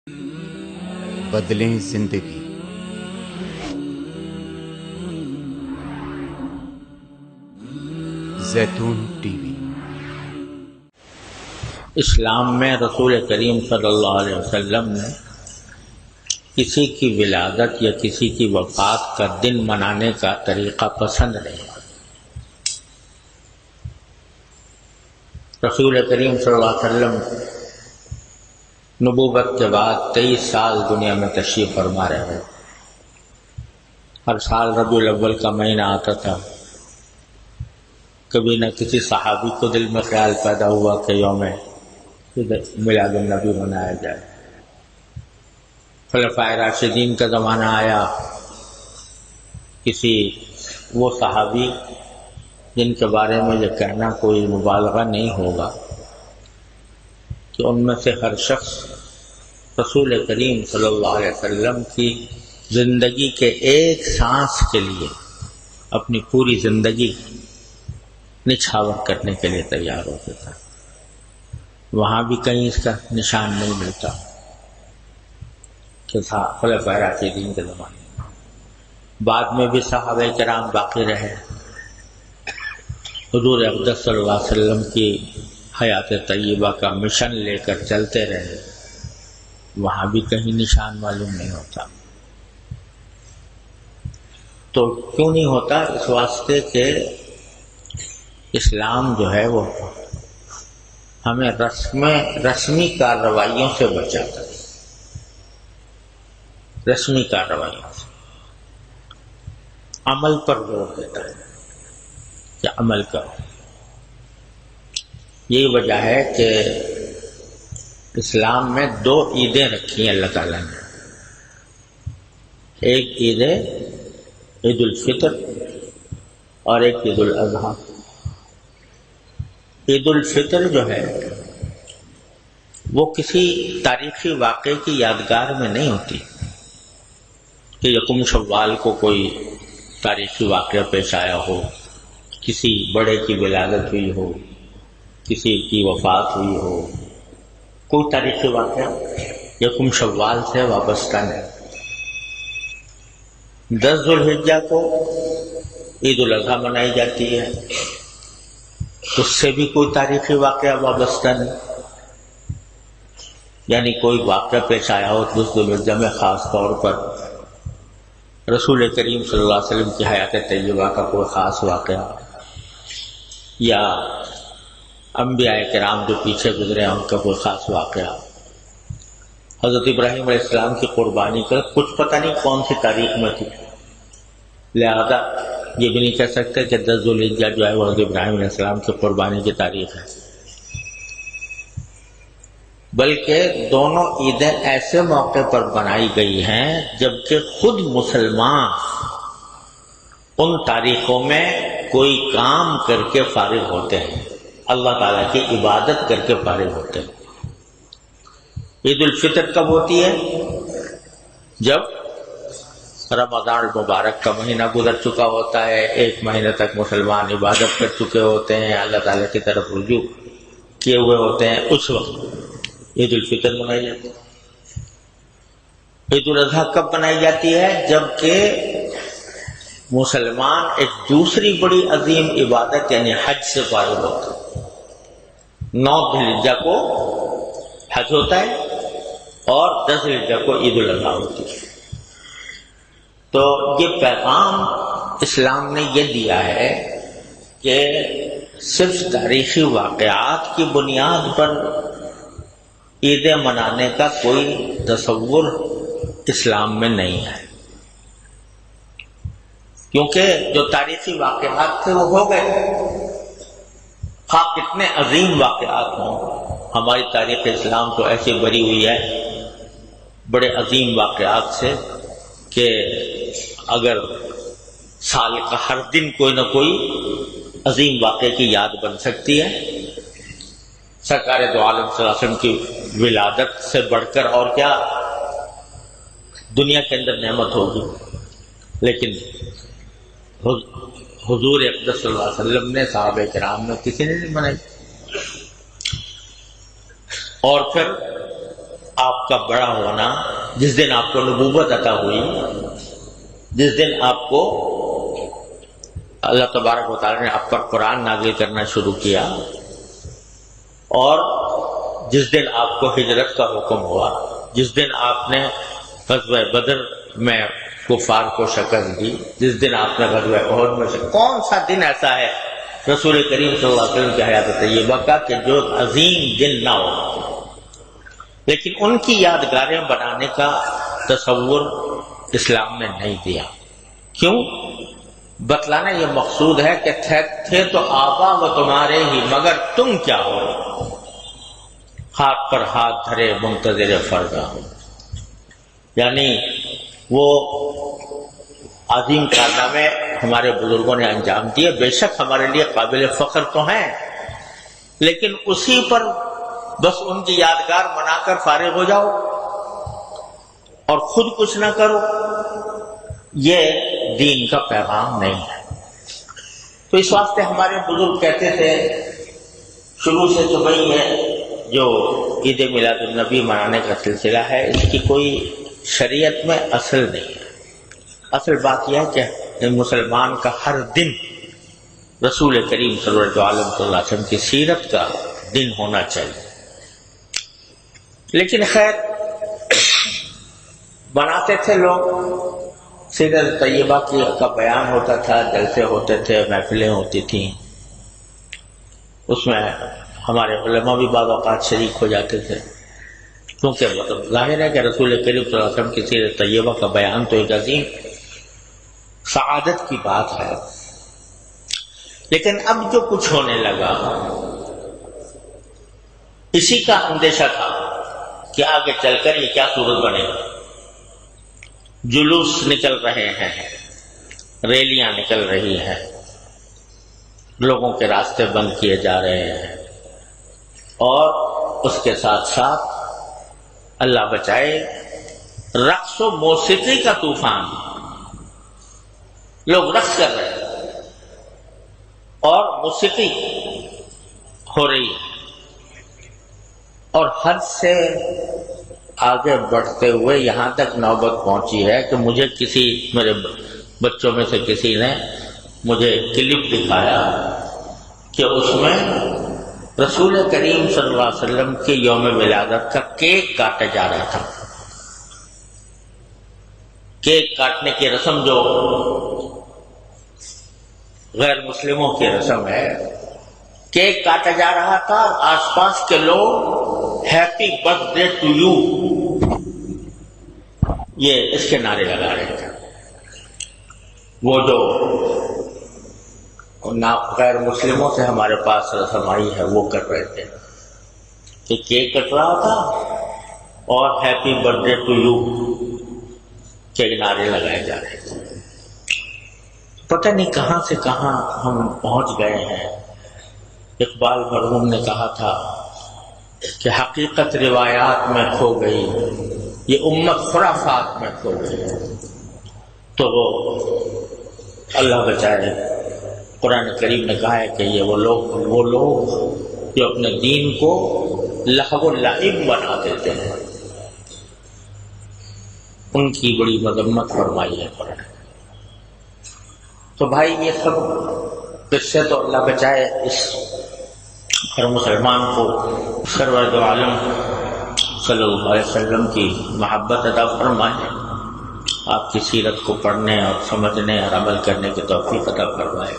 بدلیں زندگی۔ زیتون ٹی وی۔ اسلام میں رسول کریم صلی اللہ علیہ وسلم نے کسی کی ولادت یا کسی کی وفات کا دن منانے کا طریقہ پسند نہیں۔ رسول کریم صلی اللہ علیہ وسلم نبوت کے بعد 23 سال دنیا میں تشریف فرما رہے ہیں۔ ہر سال ربیع الاول کا مہینہ آتا تھا، کبھی نہ کسی صحابی کو دل میں خیال پیدا ہوا کہ یوم میلاد النبی منایا جائے۔ خلفائے راشدین کا زمانہ آیا، کسی وہ صحابی جن کے بارے میں یہ کہنا کوئی مبالغہ نہیں ہوگا کہ ان میں سے ہر شخص رسول کریم صلی اللہ علیہ وسلم کی زندگی کے ایک سانس کے لیے اپنی پوری زندگی نچھاور کرنے کے لیے تیار ہوتا تھا۔ وہاں بھی کہیں اس کا نشان نہیں ملتا کہ تھا خلفائے راشدین کے زمانے میں۔ بعد میں بھی صحابہ کرام باقی رہے، حضور اقدس صلی اللہ علیہ وسلم کی حیات طیبہ کا مشن لے کر چلتے رہے، وہاں بھی کہیں نشان معلوم نہیں ہوتا۔ تو کیوں نہیں ہوتا؟ اس واسطے کہ اسلام جو ہے وہ ہمیں رسمی کارروائیوں سے بچاتا ہے، رسمی کارروائیوں سے عمل پر زور دیتا ہے کہ عمل کرو۔ یہی وجہ ہے کہ اسلام میں 2 عیدیں رکھی ہیں اللہ تعالیٰ نے۔ ایک عید الفطر اور ایک عید الاضحیٰ۔ عید الفطر جو ہے وہ کسی تاریخی واقعے کی یادگار میں نہیں ہوتی کہ یکم شوال کو کوئی تاریخی واقعہ پیش آیا ہو، کسی بڑے کی ولادت ہوئی ہو، کسی کی وفات ہوئی ہو، کوئی تاریخی واقعہ یکم شوال سے وابستہ نہیں۔ 10 ذوالحجہ کو عید الاضحیٰ منائی جاتی ہے، اس سے بھی کوئی تاریخی واقعہ وابستہ نہیں، یعنی کوئی واقعہ پیش آیا ہو 10 ذوالحجہ میں، خاص طور پر رسول کریم صلی اللہ علیہ وسلم کی حیات طیبہ کا کوئی خاص واقعہ، یا انبیاء کرام جو پیچھے گزرے ہیں ان کا کوئی خاص واقعہ، حضرت ابراہیم علیہ السلام کی قربانی کا کچھ پتہ نہیں کون سی تاریخ میں تھی، لہذا یہ بھی نہیں کہہ سکتے کہ 10 ذوالحجہ جو ہے وہ حضرت ابراہیم علیہ السلام کی قربانی کی تاریخ ہے۔ بلکہ دونوں عیدیں ایسے موقع پر بنائی گئی ہیں جبکہ خود مسلمان ان تاریخوں میں کوئی کام کر کے فارغ ہوتے ہیں، اللہ تعالیٰ کی عبادت کر کے فارغ ہوتے ہیں۔ عید الفطر کب ہوتی ہے؟ جب رمضان المبارک کا مہینہ گزر چکا ہوتا ہے، 1 مہینے تک مسلمان عبادت کر چکے ہوتے ہیں، اللہ تعالیٰ کی طرف رجوع کیے ہوئے ہوتے ہیں، اس وقت عید الفطر منائی جاتی ہے۔ عید الاضحیٰ کب منائی جاتی ہے؟ جبکہ مسلمان ایک دوسری بڑی عظیم عبادت یعنی حج سے فارغ ہوتا ہے۔ 9 ذوالحجہ کو حج ہوتا ہے اور 10 ذوالحجہ کو عید الاضحیٰ ہوتی ہے۔ تو یہ پیغام اسلام نے یہ دیا ہے کہ صرف تاریخی واقعات کی بنیاد پر عیدیں منانے کا کوئی تصور اسلام میں نہیں ہے، کیونکہ جو تاریخی واقعات تھے وہ ہو گئے، خواہ کتنے عظیم واقعات ہوں۔ ہماری تاریخ اسلام تو ایسے بھری ہوئی ہے بڑے عظیم واقعات سے کہ اگر سال کا ہر دن کوئی نہ کوئی عظیم واقعے کی یاد بن سکتی ہے۔ سرکار دو عالم صلی اللہ علیہ وسلم کی ولادت سے بڑھ کر اور کیا دنیا کے اندر نعمت ہوگی، لیکن حضور اقدس صلی اللہ علیہ وسلم نے، صحابہ کرام نے، کسی نے نہیں منائی۔ اور پھر آپ کا بڑا ہونا، جس دن آپ کو نبوت عطا ہوئی، جس دن آپ کو اللہ تبارک و تعالی نے آپ پر قرآن نازل کرنا شروع کیا، اور جس دن آپ کو ہجرت کا حکم ہوا، جس دن آپ نے غزوہ بدر میں کفار کو شکست دی، جس دن آپ نے غزوہ احد میں شکست، کون سا دن ایسا ہے رسول کریم صلی اللہ علیہ وسلم کی حیات طیبہ کا کہ جو عظیم دن نہ ہو؟ لیکن ان کی یادگاریں بنانے کا تصور اسلام میں نہیں دیا۔ کیوں؟ بتلانا یہ مقصود ہے کہ تھے تو آبا و تمہارے ہی، مگر تم کیا ہو؟ ہاتھ پر ہاتھ دھرے منتظر فردا ہو۔ یعنی وہ عظیم کارنامے ہمارے بزرگوں نے انجام دیے، بے شک ہمارے لیے قابل فخر تو ہیں، لیکن اسی پر بس ان کی یادگار بنا کر فارغ ہو جاؤ اور خود کچھ نہ کرو، یہ دین کا پیغام نہیں ہے۔ تو اس واسطے ہمارے بزرگ کہتے تھے شروع سے تو بھائی یہ جو عید میلاد النبی منانے کا سلسلہ ہے، اس کی کوئی شریعت میں اصل نہیں ہے۔ اصل بات یہ ہے کہ مسلمان کا ہر دن رسول کریم صلی اللہ علیہ وسلم کی سیرت کا دن ہونا چاہیے۔ لیکن خیر بناتے تھے لوگ، سیرت طیبہ کا بیان ہوتا تھا، جلسے ہوتے تھے، محفلیں ہوتی تھیں، اس میں ہمارے علماء بھی بعض اوقات شریک ہو جاتے تھے، کیونکہ ظاہر ہے کہ رسول کریم صلی اللہ علیہ وسلم کی سیرت طیبہ کا بیان تو ایک عظیم سعادت کی بات ہے۔ لیکن اب جو کچھ ہونے لگا، اسی کا اندیشہ تھا کہ آگے چل کر یہ کیا صورت بنے گا۔ جلوس نکل رہے ہیں، ریلیاں نکل رہی ہیں، لوگوں کے راستے بند کیے جا رہے ہیں، اور اس کے ساتھ ساتھ اللہ بچائے رقص و موسیقی کا طوفان، لوگ رقص کر رہے ہیں اور موسیقی ہو رہی ہے، اور حد سے آگے بڑھتے ہوئے یہاں تک نوبت پہنچی ہے کہ مجھے میرے بچوں میں سے کسی نے مجھے کلپ دکھایا کہ اس میں رسول کریم صلی اللہ علیہ وسلم کے یوم ولادت کا کیک کاٹا جا رہا تھا۔ کیک کاٹنے کی رسم جو غیر مسلموں کی رسم ہے، کیک کاٹا جا رہا تھا، آس پاس کے لوگ happy birthday to you یہ اس کے نعرے لگا رہے تھے۔ وہ جو غیر مسلموں سے ہمارے پاس رسم آئی ہے وہ کر رہے تھے کہ کیک کٹ رہا تھا اور happy birthday to you کے نعرے لگائے جا رہے تھے۔ پتہ نہیں کہاں سے کہاں ہم پہنچ گئے ہیں۔ اقبال مرحوم نے کہا تھا کہ حقیقت روایات میں کھو گئی، یہ امت خرافات میں کھو گئی۔ تو وہ اللہ بچائے، قرآن کریم نے کہا ہے کہ یہ وہ لوگ جو اپنے دین کو لہو و لعب بنا دیتے ہیں، ان کی بڑی مذمت فرمائی ہے قرآن۔ تو بھائی یہ سب قصے تو اللہ بچائے اس ہر مسلمان کو سرور دو عالم صلی اللہ علیہ وسلم کی محبت عطا فرمائے، آپ کی سیرت کو پڑھنے اور سمجھنے اور عمل کرنے کی توفیق عطا فرمائے۔